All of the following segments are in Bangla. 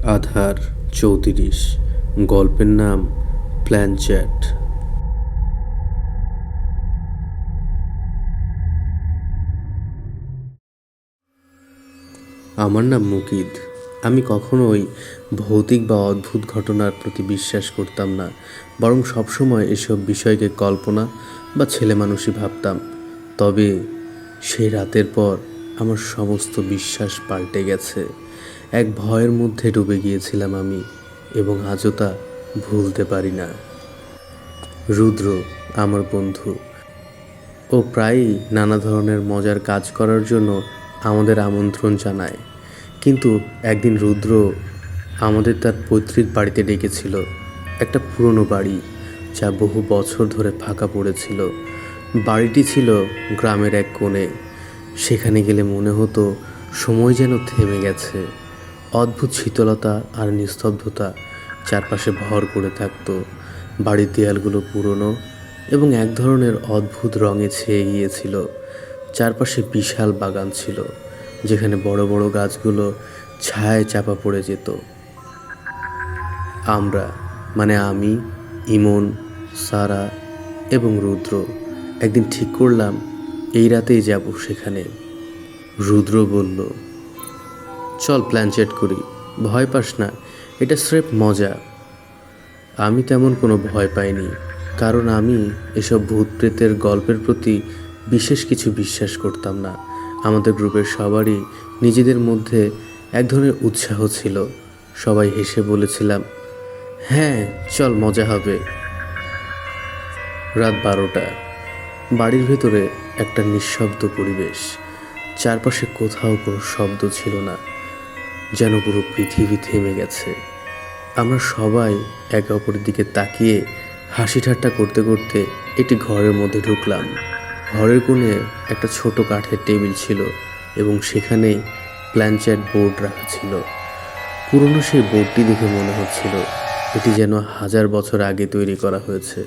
আধার ৩৪। গল্পের নাম প্ল্যানচ্যাট। আমার নাম মুকিদ। আমি কখনোই ভৌতিক বা অদ্ভুত ঘটনার প্রতি বিশ্বাস করতাম না, বরং সবসময় এসব বিষয়কে কল্পনা বা ছেলেমানুষি ভাবতাম। তবে সেই রাতের পর আমার সমস্ত বিশ্বাস পাল্টে গেছে। এক ভয়ের মধ্যে ডুবে গিয়েছিলাম আমি, এবং আজও তা ভুলতে পারি না। রুদ্র আমার বন্ধু। ও প্রায়ই নানা ধরনের মজার কাজ করার জন্য আমাদের আমন্ত্রণ জানায়। কিন্তু একদিন রুদ্র আমাদের তার পৈতৃক বাড়িতে ডেকেছিল। একটা পুরনো বাড়ি, যা বহু বছর ধরে ফাঁকা পড়েছিল। বাড়িটি ছিল গ্রামের এক কোণে। সেখানে গেলে মনে হতো সময় যেন থেমে গেছে। অদ্ভুত শীতলতা আর নিস্তব্ধতা চারপাশে ভর করে থাকতো। বাড়ির দেয়ালগুলো পুরনো এবং এক ধরনের অদ্ভুত রঙে ছেয়ে গিয়েছিল। চারপাশে বিশাল বাগান ছিল, যেখানে বড় বড় গাছগুলো ছায়ায় চাপা পড়ে যেত। আমরা আমি, ইমন, সারা এবং রুদ্র একদিন ঠিক করলাম এই রাতেই যাব সেখানে। রুদ্র বলল, চল প্ল্যানচ্যাট করি, ভয় পাস না, এটা স্রেফ মজা। আমি তেমন কোনো ভয় পাইনি, কারণ আমি এসব ভূত প্রেতের গল্পের প্রতি বিশেষ কিছু বিশ্বাস করতাম না। আমাদের গ্রুপের সবারই নিজেদের মধ্যে এক ধরনের উৎসাহ ছিল। সবাই হেসে বলেছিলাম, হ্যাঁ চল, মজা হবে। রাত 12টা। বাড়ির ভেতরে একটা নিঃশব্দ পরিবেশ। চারপাশে কোথাও কোনো শব্দ ছিল না, যেন পুরো পৃথিবী থেমে গেছে। আমরা সবাই একে অপরের দিকে তাকিয়ে হাসি ঠাট্টা করতে করতে একটি ঘরের মধ্যে ঢুকলাম। ঘরের কোণে একটা ছোট কাঠের টেবিল ছিল এবং সেখানেই প্ল্যানচ্যাট বোর্ড রাখা ছিল। পুরনো সেই বোর্ডটি দেখে মনে হচ্ছিল এটি যেন 1000 বছর আগে তৈরি করা হয়েছে।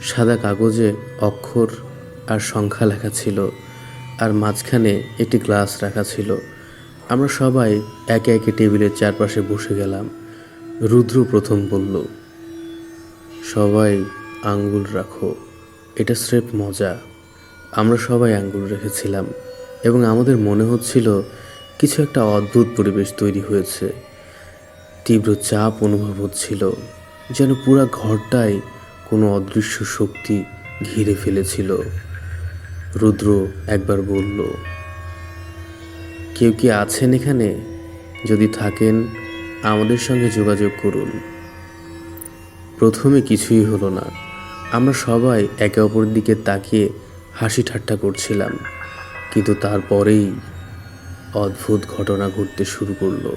সাদা কাগজে অক্ষর আর সংখ্যা লেখা ছিল, আর মাঝখানে একটি গ্লাস রাখা ছিল। আমরা সবাই একে একে টেবিলের চারপাশে বসে গেলাম। রুদ্র প্রথম বলল, সবাই আঙ্গুল রাখো, এটা স্রেফ মজা। আমরা সবাই আঙ্গুল রেখেছিলাম এবং আমাদের মনে হচ্ছিল কিছু একটা অদ্ভুত পরিবেশ তৈরি হয়েছে। তীব্র চাপ অনুভব হচ্ছিল, যেন পুরো ঘরটাই কোনো অদৃশ্য শক্তি ঘিরে ফেলেছিল। রুদ্র একবার বলল, কেউ কি আছেন এখানে? যদি থাকেন আমাদের সঙ্গে যোগাযোগ করুন। প্রথমে কিছুই হলো না। আমরা সবাই একে অপরের দিকে তাকিয়ে হাসি ঠাট্টা করছিলাম, কিন্তু তারপরেই অদ্ভুত ঘটনা ঘটতে শুরু করলো।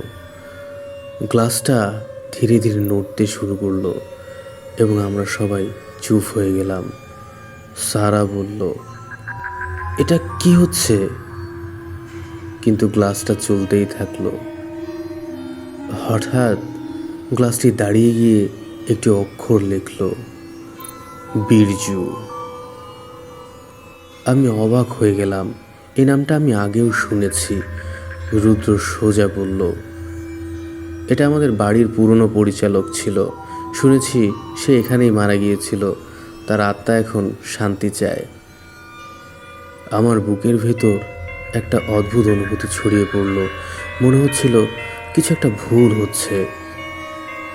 গ্লাসটা ধীরে ধীরে নড়তে শুরু করলো এবং আমরা সবাই চুপ হয়ে গেলাম। সারা বলল, এটা কি হচ্ছে? কিন্তু গ্লাসটা চলতেই থাকলো। হঠাৎ গ্লাসটি দাঁড়িয়ে গিয়ে একটি অক্ষর লিখল, বীরজু। আমি অবাক হয়ে গেলাম। এই নামটা আমি আগেও শুনেছি। রুদ্র সোজা বলল, এটা আমাদের বাড়ির পুরনো পরিচালক ছিল। শুনেছি সে এখানেই মারা গিয়েছিল। তার আত্মা এখন শান্তি চায়। আমার বুকের ভেতর একটা অদ্ভুত অনুভূতি ছড়িয়ে পড়ল। মনে হচ্ছিল কিছু একটা ভুল হচ্ছে।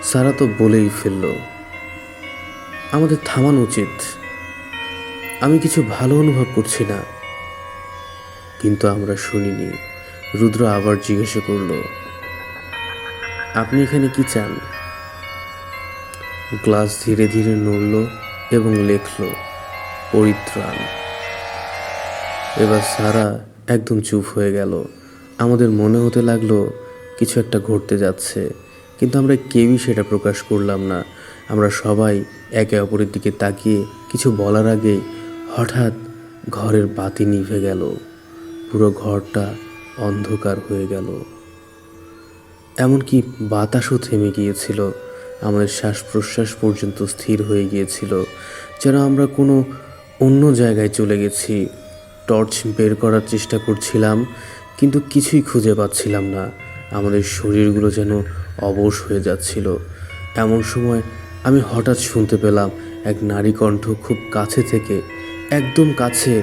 সারা তো বলেই ফেলল, আমাদের থামানো উচিত, আমি কিছু ভালো অনুভব করছি না। কিন্তু আমরা শুনিনি। রুদ্র আবার জিজ্ঞাসা করল, আপনি এখানে কি চান? গ্লাস ধীরে ধীরে নড়ল এবং লেখল, পরিত্রাণ। এবার সারা একদম চুপ হয়ে গেল। আমাদের মনে হতে লাগলো কিছু একটা ঘটতে যাচ্ছে, কিন্তু আমরা কেউই সেটা প্রকাশ করলাম না। আমরা সবাই একে অপরের দিকে তাকিয়ে কিছু বলার আগেই হঠাৎ ঘরের বাতি নিভে গেল। পুরো ঘরটা অন্ধকার হয়ে গেল। এমনকি বাতাসও থেমে গিয়েছিল। আমাদের শ্বাস প্রশ্বাস পর্যন্ত স্থির হয়ে গিয়েছিল, যেন আমরা কোনো অন্য জায়গায় চলে গেছি। টর্চ বের করার চেষ্টা করছিলাম, কিন্তু কিছুই খুঁজে পাচ্ছিলাম না। আমাদের শরীরগুলো যেন অবশ হয়ে যাচ্ছিল। এমন সময় আমি হঠাৎ শুনতে পেলাম এক নারী কণ্ঠ খুব কাছে থেকে, একদম কাছে,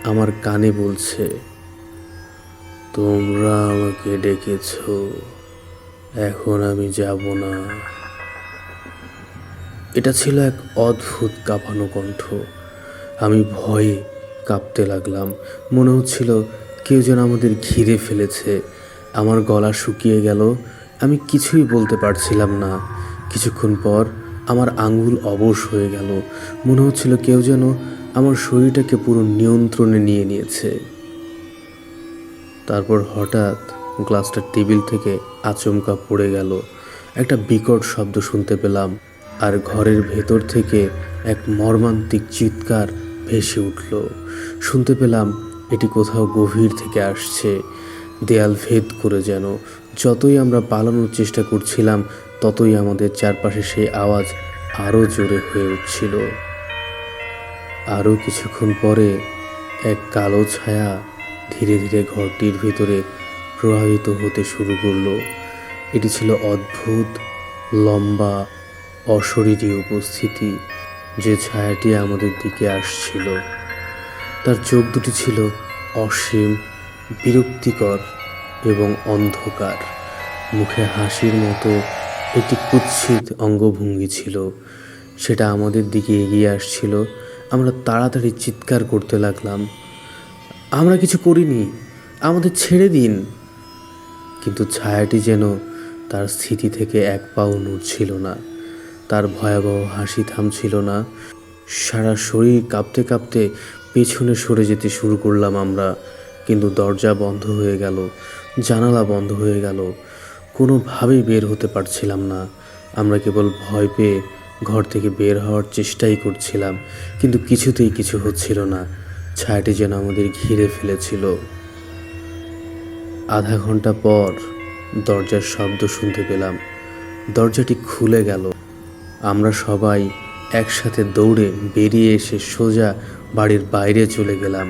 আমার কানে বলছে, তোমরা আমাকে ডেকেছ, এখন আমি যাব না। এটা ছিল এক অদ্ভুত কাঁপানো কণ্ঠ। আমি ভয়ে কাঁপতে লাগলাম। মনে হচ্ছিল কেউ যেন আমাদের ঘিরে ফেলেছে। আমার গলা শুকিয়ে গেল, আমি কিছুই বলতে পারছিলাম না। কিছুক্ষণ পর আমার আঙ্গুল অবশ হয়ে গেল। মনে হচ্ছিল কেউ যেন আমার শরীরটাকে পুরো নিয়ন্ত্রণে নিয়ে নিয়েছে। তারপর হঠাৎ গ্লাসটা টেবিল থেকে আচমকা পড়ে গেল। একটা বিকট শব্দ শুনতে পেলাম, আর ঘরের ভেতর থেকে এক মর্মান্তিক চিৎকার ভেসে উঠল। শুনতে পেলাম এটি কোথাও গভীর থেকে আসছে, দেয়াল ভেদ করে যেন। যতই আমরা পালানোর চেষ্টা করছিলাম, ততই আমাদের চারপাশে সেই আওয়াজ আরও জোরে হয়ে উঠছিল। আরও কিছুক্ষণ পরে এক কালো ছায়া ধীরে ধীরে ঘরটির ভিতরে প্রবাহিত হতে শুরু করলো। এটি ছিল অদ্ভুত, লম্বা, অশরীরী উপস্থিতি। যে ছায়াটি আমাদের দিকে আসছিল, তার চোখ দুটি ছিল অসীম, বিরক্তিকর এবং অন্ধকার। মুখে হাসির মতো একটি কুৎসিত অঙ্গভঙ্গি ছিল। সেটা আমাদের দিকে এগিয়ে আসছিল। আমরা তাড়াতাড়ি চিৎকার করতে লাগলাম, আমরা কিছু করিনি, আমাদের ছেড়ে দিন। কিন্তু ছায়াটি যেন তার স্থিতি থেকে এক পাও নড়ছিল না। তার ভয়াবহ হাসি থামছিল না। সারা শরীর কাঁপতে কাঁপতে পেছনে সরে যেতে শুরু করলাম আমরা। কিন্তু দরজা বন্ধ হয়ে গেল, জানালা বন্ধ হয়ে গেল। কোনোভাবেই বের হতে পারছিলাম না। আমরা কেবল ভয় পেয়ে ঘর থেকে বের হওয়ার চেষ্টাই করছিলাম, কিন্তু কিছুতেই কিছু হচ্ছিল না। ছায়াটি যেন আমাদের ঘিরে ফেলেছিল। আধা ঘন্টা পর দরজার শব্দ শুনতে পেলাম। দরজাটি খুলে গেল। আমরা সবাই একসাথে দৌড়ে বেরিয়ে এসে সোজা বাড়ির বাইরে চলে গেলাম।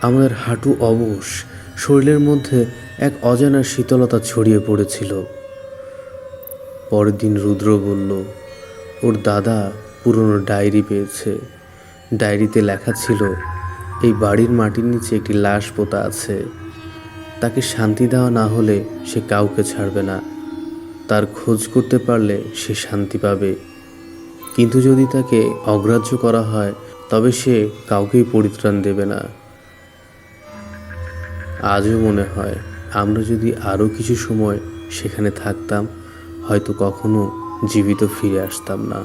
আমাদের হাঁটু অবশ, শরীরের মধ্যে এক অজানা শীতলতা ছড়িয়ে পড়েছিল। পরের দিন রুদ্র বলল, ওর দাদা পুরনো ডায়েরি পেয়েছে। ডায়েরিতে লেখা ছিল, এই বাড়ির মাটির নিচে একটি লাশ পোতা আছে। তাকে শান্তি দেওয়া না হলে সে কাউকে ছাড়বে না। তার খোঁজ করতে পারলে সে শান্তি পাবে, কিন্তু যদি তাকে অগ্রাহ্য করা হয় তবে সে কাউকেই পরিত্রাণ দেবে না। আজও মনে হয় আমরা যদি আরও কিছু সময় সেখানে থাকতাম, হয়তো কখনো জীবিত ফিরে আসতাম না।